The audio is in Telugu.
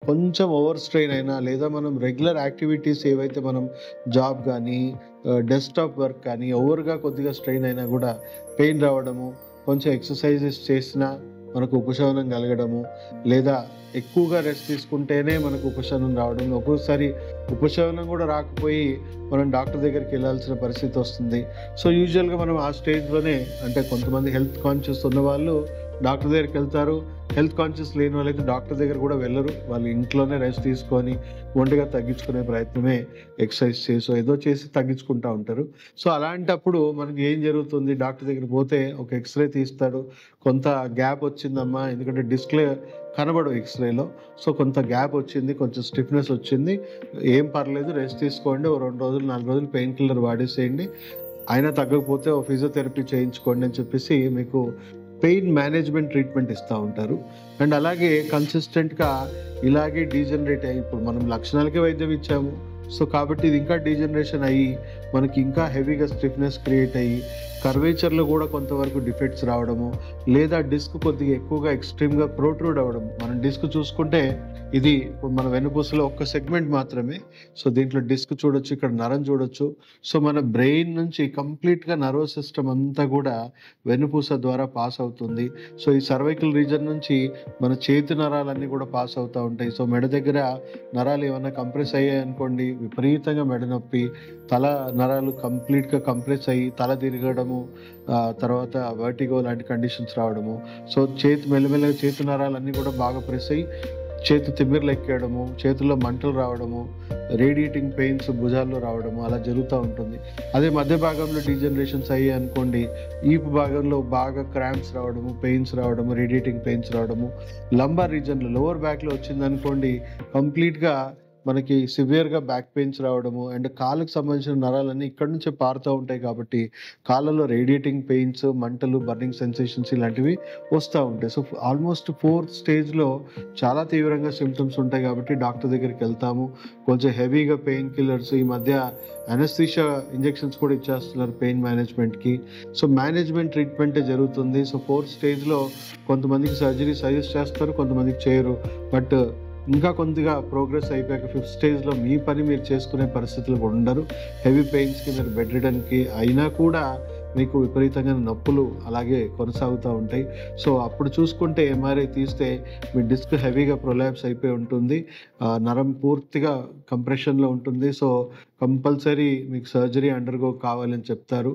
కొంచెం ఓవర్ స్ట్రెయిన్ అయినా లేదా మనం రెగ్యులర్ యాక్టివిటీస్ ఏవైతే మనం జాబ్ కానీ డెస్క్టాప్ వర్క్ కానీ ఓవర్గా కొద్దిగా స్ట్రెయిన్ అయినా కూడా పెయిన్ రావడము, కొంచెం ఎక్సర్సైజెస్ చేసినా మనకు ఉపశమనం కలగడము, లేదా ఎక్కువగా రెస్ట్ తీసుకుంటేనే మనకు ఉపశమనం రావడం, ఒక్కోసారి ఉపశమనం కూడా రాకపోయి మనం డాక్టర్ దగ్గరికి వెళ్ళాల్సిన పరిస్థితి వస్తుంది. సో యూజువల్గా మనం ఆ స్టేజ్లోనే, అంటే కొంతమంది హెల్త్ కాన్షియస్ ఉన్న వాళ్ళు డాక్టర్ దగ్గరికి వెళ్తారు, హెల్త్ కాన్షియస్ లేని వాళ్ళైతే డాక్టర్ దగ్గర కూడా వెళ్ళరు. వాళ్ళు ఇంట్లోనే రెస్ట్ తీసుకొని ఒంటిగా తగ్గించుకునే ప్రయత్నమే ఎక్సర్సైజ్ చేసో ఏదో చేసి తగ్గించుకుంటూ ఉంటారు. సో అలాంటప్పుడు మనకి ఏం జరుగుతుంది, డాక్టర్ దగ్గరికి పోతే ఒక ఎక్స్రే తీస్తాడు, కొంత గ్యాప్ వచ్చిందమ్మా, ఎందుకంటే డిస్ప్లే కనబడు ఎక్స్రేలో. సో కొంత గ్యాప్ వచ్చింది, కొంచెం స్టిఫ్నెస్ వచ్చింది, ఏం పర్లేదు రెస్ట్ తీసుకోండి, ఓ 2 రోజులు 4 రోజులు పెయిన్ కిల్లర్ వాడేసేయండి, అయినా తగ్గకపోతే ఓ ఫిజియోథెరపీ చేయించుకోండి అని చెప్పేసి మీకు పెయిన్ మేనేజ్మెంట్ ట్రీట్మెంట్ ఇస్తూ ఉంటారు. అండ్ అలాగే కన్సిస్టెంట్గా ఇలాగే డీజనరేట్ అయ్యి, ఇప్పుడు మనం లక్షణాలకే వైద్యం ఇచ్చాము, సో కాబట్టి ఇది ఇంకా డీజనరేషన్ అయ్యి మనకి ఇంకా హెవీగా స్టిఫ్నెస్ క్రియేట్ అయ్యి కర్వేచర్లో కూడా కొంతవరకు డిఫెక్ట్స్ రావడము, లేదా డిస్క్ కొద్దిగా ఎక్కువగా ఎక్స్ట్రీమ్గా ప్రోట్రూడ్ అవ్వడం. మనం డిస్క్ చూసుకుంటే ఇది ఇప్పుడు మన వెన్నుపూసలో ఒక్క సెగ్మెంట్ మాత్రమే. సో దీంట్లో డిస్క్ చూడొచ్చు, ఇక్కడ నరం చూడొచ్చు. సో మన బ్రెయిన్ నుంచి కంప్లీట్గా నర్వస్ సిస్టమ్ అంతా కూడా వెన్నుపూస ద్వారా పాస్ అవుతుంది. సో ఈ సర్వైకల్ రీజన్ నుంచి మన చేతి నరాలన్నీ కూడా పాస్ అవుతూ ఉంటాయి. సో మెడ దగ్గర నరాలు ఏమన్నా కంప్రెస్ అయ్యాయి అనుకోండి, విపరీతంగా మెడ నొప్పి, తల నరాలు కంప్లీట్గా కంప్రెస్ అయ్యి తల తిరగడము, తర్వాత వర్టిగో లాంటి కండిషన్స్ రావడము. సో మెల్లమెల్లగా చేతి నరాలన్నీ కూడా బాగా ప్రెస్ అయ్యి చేతి తిమ్మిర్లు ఎక్కేయడము, చేతుల్లో మంటలు రావడము, రేడియేటింగ్ పెయిన్స్ భుజాల్లో రావడము అలా జరుగుతూ ఉంటుంది. అదే మధ్య భాగంలో డీజనరేషన్స్ అయ్యాయి అనుకోండి, ఈపు భాగంలో బాగా క్రాంప్స్ రావడము, పెయిన్స్ రావడము, రేడియేటింగ్ పెయిన్స్ రావడము, లంబార్ రీజన్లో లోవర్ బ్యాక్లో వచ్చిందనుకోండి కంప్లీట్గా మనకి సివియర్గా బ్యాక్ పెయిన్స్ రావడము. అండ్ కాళ్ళకు సంబంధించిన నరాలన్నీ ఇక్కడి నుంచే పారుతూ ఉంటాయి కాబట్టి కాళ్ళలో రేడియేటింగ్ పెయిన్స్, మంటలు, బర్నింగ్ సెన్సేషన్స్ ఇలాంటివి వస్తూ ఉంటాయి. సో ఆల్మోస్ట్ 4th స్టేజ్లో చాలా తీవ్రంగా సిమ్టమ్స్ ఉంటాయి కాబట్టి డాక్టర్ దగ్గరికి వెళ్తాము. కొంచెం హెవీగా పెయిన్ కిల్లర్స్, ఈ మధ్య అనస్థీషియా ఇంజెక్షన్స్ కూడా ఇచ్చేస్తున్నారు పెయిన్ మేనేజ్మెంట్కి. సో మేనేజ్మెంట్ ట్రీట్మెంటే జరుగుతుంది. సో 4th స్టేజ్లో కొంతమందికి సర్జరీ సజెస్ట్ చేస్తారు, కొంతమందికి చేయరు. బట్ ఇంకా కొద్దిగా ప్రోగ్రెస్ అయిపోయాక 5th స్టేజ్లో మీ పని మీరు చేసుకునే పరిస్థితులు ఉండరు. హెవీ పెయిన్స్కి మీరు బెడ్ రిడన్కి అయినా కూడా మీకు విపరీతంగా నొప్పులు అలాగే కొనసాగుతూ ఉంటాయి. సో అప్పుడు చూసుకుంటే ఎంఆర్ఐ తీస్తే మీ డిస్క్ హెవీగా ప్రొలాప్స్ అయిపోయి ఉంటుంది, నరం పూర్తిగా కంప్రెషన్లో ఉంటుంది. సో కంపల్సరీ మీకు సర్జరీ అండర్గో కావాలని చెప్తారు.